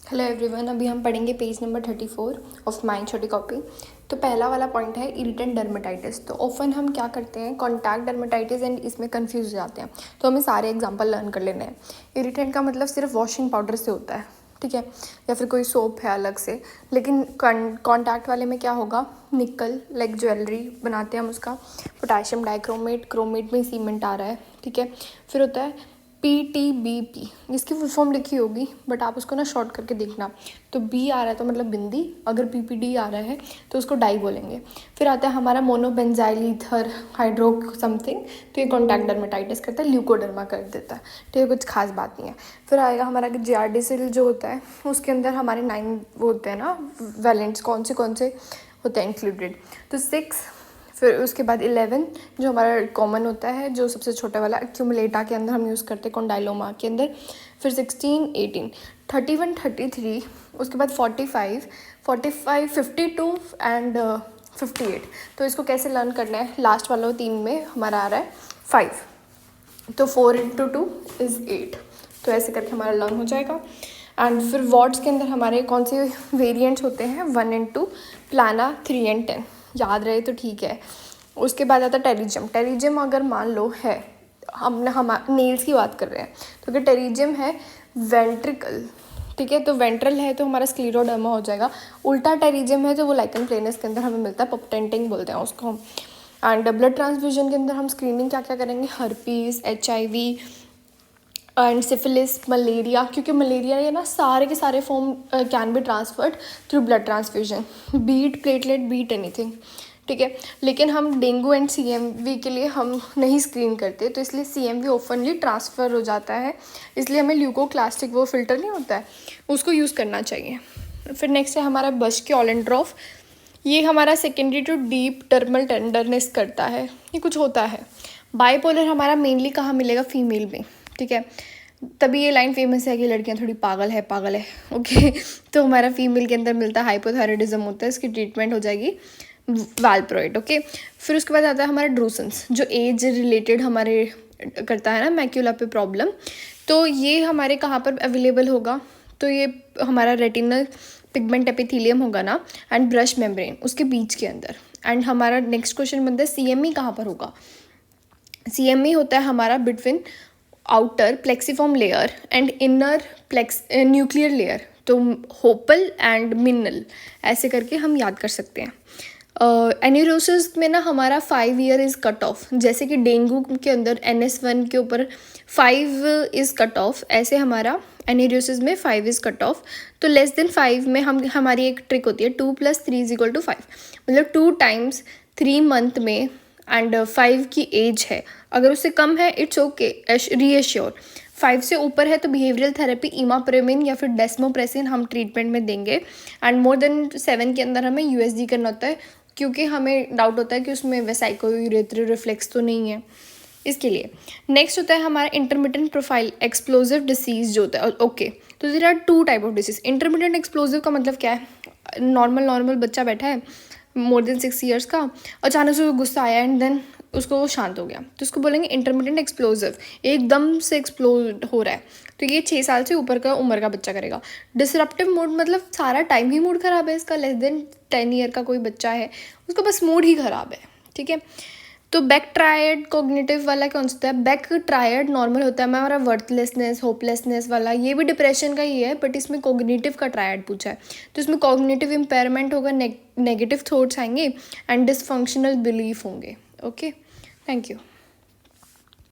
Hello everyone, अभी हम पढ़ेंगे पेज नंबर 34 ऑफ माइंड छोटी कॉपी। तो पहला वाला पॉइंट है इरिटेंट डर्मेटाइटिस। तो ऑफन हम क्या करते हैं, कॉन्टैक्ट डर्मेटाइटिस एंड इसमें कंफ्यूज हो जाते हैं। तो हमें सारे एग्जांपल लर्न कर लेने हैं। इरिटेंट का मतलब सिर्फ वॉशिंग पाउडर से होता है, ठीक है, या फिर कोई सोप है अलग से। लेकिन कॉन्टैक्ट वाले में क्या होगा, निकल लाइक ज्वेलरी बनाते हैं हम उसका, पोटेशियम डाइक्रोमेट, क्रोमेट में सीमेंट आ रहा है, ठीक है। फिर होता है PTBP, इसकी फुल फॉर्म लिखी होगी बट आप उसको ना शॉर्ट करके देखना। तो बी आ रहा है तो मतलब बिंदी, अगर PPD आ रहा है तो उसको डाई बोलेंगे। फिर आता है हमारा मोनोबेंजाइल ईथर हाइड्रो समथिंग, तो ये कॉन्टैक्ट डर्मेटाइटिस करता है, ल्यूकोडर्मा कर देता है, तो ये कुछ खास बात नहीं है। फिर आएगा हमारा जियार्डिसिल जो होता है, उसके अंदर हमारे 9 वो होते हैं ना वैलेंट्स, कौन से होते हैं इंक्लूडेड। तो 6, फिर उसके बाद 11 जो हमारा कॉमन होता है, जो सबसे छोटा वाला एक्यूमुलेटा के अंदर हम यूज़ करते हैं, कॉन्डाइलोमा के अंदर। फिर 16, 18, 31, 33, उसके बाद 45, 52 एंड 58। तो इसको कैसे लर्न करना है, लास्ट वाला 3 में हमारा आ रहा है 5, तो 4 × 2 = 8। तो ऐसे करके हमारा लर्न हो जाएगा। एंड फिर वॉट्स के अंदर हमारे कौन से वेरिएंट्स होते हैं, 1 and 2, प्लाना 3 and 10, याद रहे तो ठीक है। उसके बाद आता है टेरिजियम। टेरिजियम अगर मान लो है, हम नेल्स की बात कर रहे हैं, तो अगर टेरिजियम है वेंट्रिकल, ठीक है, तो वेंट्रल है तो हमारा स्क्लेरोडर्मा हो जाएगा। उल्टा टेरिजियम है तो वो लाइकन प्लेनस के अंदर हमें मिलता है, पपटेंटिंग बोलते हैं उसको हम। एंड ब्लड ट्रांसफ्यूजन के अंदर हम स्क्रीनिंग क्या क्या करेंगे, herpes, HIV and syphilis, malaria, क्योंकि मलेरिया ये ना सारे के सारे form can be transferred through blood transfusion, be it platelet, be it anything, ठीक है। लेकिन हम डेंगू एंड CMV के लिए हम नहीं स्क्रीन करते, तो इसलिए CMV ओपनली ट्रांसफ़र हो जाता है, इसलिए हमें ल्यूकोक्लास्टिक वो फिल्टर नहीं होता है उसको यूज़ करना चाहिए। फिर नेक्स्ट है हमारा बश्कियोलेंड्रोफ। ये हमारा सेकेंडरी टू डीप टर्मल टेंडरनेस करता है, ये कुछ होता है। बाइपोलर हमारा मेनली कहाँ मिलेगा, फीमेल में, ठीक है। तभी ये लाइन फेमस है कि लड़कियां थोड़ी पागल है ओके। तो हमारा फीमेल के अंदर मिलता है, हाइपोथायराइडिज्म होता है, इसकी ट्रीटमेंट हो जाएगी वाल्प्रोइड, ओके। फिर उसके बाद आता है हमारा ड्रूसेंस, जो एज रिलेटेड हमारे करता है ना मैक्यूला पे प्रॉब्लम। तो ये हमारे कहाँ पर अवेलेबल होगा, तो ये हमारा रेटिनल पिगमेंट एपिथेलियम होगा ना, एंड ब्रश मेम्ब्रेन उसके बीच के अंदर। एंड हमारा नेक्स्ट क्वेश्चन बनता है CME कहाँ पर होगा। CME होता है हमारा between outer plexiform layer and inner nuclear layer, तो होपल एंड मिनल, ऐसे करके हम याद कर सकते हैं। एन्यूरोसिस में ना हमारा 5 ईयर इज़ कट ऑफ, जैसे कि डेंगू के अंदर NS1 के ऊपर 5 इज़ कट ऑफ, ऐसे हमारा एन्यूरोसिस में 5 इज़ कट ऑफ। तो लेस देन 5 में हमारी एक ट्रिक होती है, 2 + 3 = 5, मतलब 2 times 3 month में एंड 5 की एज है। अगर उससे कम है इट्स ओके, रीएश्योर। 5 से ऊपर है तो बिहेवियरल थेरेपी, इमाप्रेमिन या फिर डेस्मोप्रेसिन हम ट्रीटमेंट में देंगे। एंड मोर देन 7 के अंदर हमें USG करना होता है, क्योंकि हमें डाउट होता है कि उसमें वेसाइकोयूरेथ्री रिफ्लेक्स तो नहीं है, इसके लिए। नेक्स्ट होता है हमारा इंटरमिटेंट प्रोफाइल एक्सप्लोजिव डिसीज़ जो होता है, ओके। तो there are 2 type of disease. Intermittent explosive का मतलब क्या है, नॉर्मल बच्चा बैठा है मोर देन 6 ईयर्स का, अचानक से गुस्सा आया एंड देन उसको वो शांत हो गया, तो उसको बोलेंगे इंटरमिटेंट एक्सप्लोजिव, एकदम से एक्सप्लोड हो रहा है, तो ये 6 साल से ऊपर का उम्र का बच्चा करेगा। डिसरप्टिव मूड मतलब सारा टाइम ही मूड ख़राब है इसका, लेस देन 10 ईयर का कोई बच्चा है उसका बस मूड ही ख़राब है, ठीक है। तो बैक ट्रायड कॉग्निटिव वाला कौन सा होता है, बैक ट्रायड नॉर्मल होता है हमारा वर्थलेसनेस, होपलेसनेस वाला, ये भी डिप्रेशन का ही है बट इसमें कॉग्निटिव का ट्रायड पूछा है। तो इसमें कॉग्निटिव इम्पेयरमेंट होगा, नेगेटिव थॉट्स आएंगे एंड डिसफंक्शनल बिलीफ होंगे, ओके। Thank you.